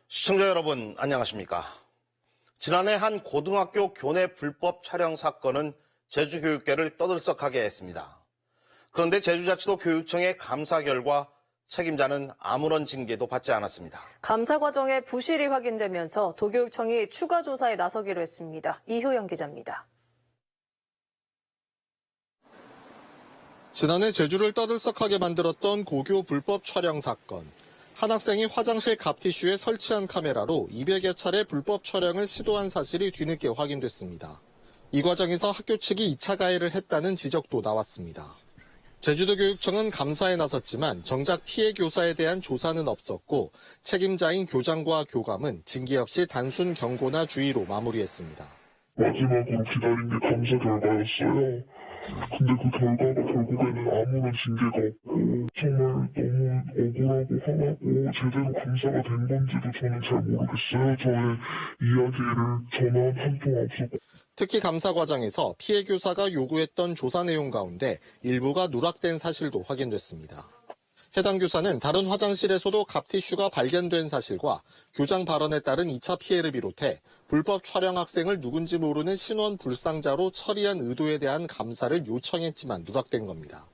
시청자 여러분, 안녕하십니까? 지난해 한 고등학교 교내 불법 촬영 사건은 제주교육계를 떠들썩하게 했습니다. 그런데 제주자치도 교육청의 감사 결과 책임자는 아무런 징계도 받지 않았습니다. 감사 과정에 부실이 확인되면서 도교육청이 추가 조사에 나서기로 했습니다. 이효영 기자입니다. 지난해 제주를 떠들썩하게 만들었던 고교 불법 촬영 사건. 한 학생이 화장실 갑티슈에 설치한 카메라로 200여 차례 불법 촬영을 시도한 사실이 뒤늦게 확인됐습니다. 이 과정에서 학교 측이 2차 가해를 했다는 지적도 나왔습니다. 제주도 교육청은 감사에 나섰지만 정작 피해 교사에 대한 조사는 없었고 책임자인 교장과 교감은 징계 없이 단순 경고나 주의로 마무리했습니다. 마지막으로 기다린 게 감사 결과였어요. 근데 그 결과가 결국에는 아무런 징계가 없고 정말 너무 억울하고 화나고 제대로 감사가 된 건지도 저는 잘 모르겠어요. 저의 이야기를 전한 한 통 없었고. 특히 감사 과정에서 피해 교사가 요구했던 조사 내용 가운데 일부가 누락된 사실도 확인됐습니다. 해당 교사는 다른 화장실에서도 갑티슈가 발견된 사실과 교장 발언에 따른 2차 피해를 비롯해 불법 촬영 학생을 누군지 모르는 신원 불상자로 처리한 의도에 대한 감사를 요청했지만 누락된 겁니다.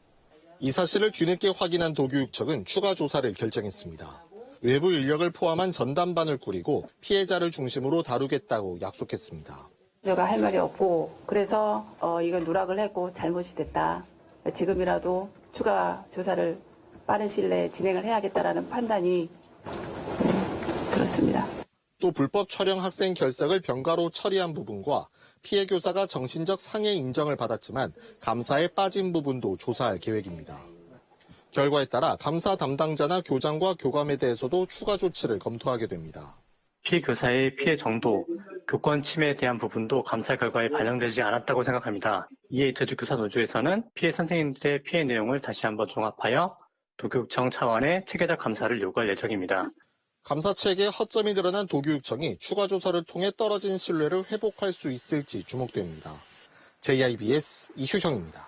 이 사실을 뒤늦게 확인한 도교육청은 추가 조사를 결정했습니다. 외부 인력을 포함한 전담반을 꾸리고 피해자를 중심으로 다루겠다고 약속했습니다. 제가 할 말이 없고 그래서 이건 누락을 했고 잘못이 됐다. 지금이라도 추가 조사를 빠른 시일 내에 진행을 해야겠다라는 판단이 들었습니다. 또 불법 촬영 학생 결석을 병가로 처리한 부분과 피해 교사가 정신적 상해 인정을 받았지만 감사에 빠진 부분도 조사할 계획입니다. 결과에 따라 감사 담당자나 교장과 교감에 대해서도 추가 조치를 검토하게 됩니다. 피해 교사의 피해 정도, 교권 침해에 대한 부분도 감사 결과에 반영되지 않았다고 생각합니다. 이에 제주교사 노조에서는 피해 선생님들의 피해 내용을 다시 한번 종합하여 도교육청 차원의 체계적 감사를 요구할 예정입니다. 감사 체계에 허점이 드러난 도교육청이 추가 조사를 통해 떨어진 신뢰를 회복할 수 있을지 주목됩니다. JIBS 이효형입니다.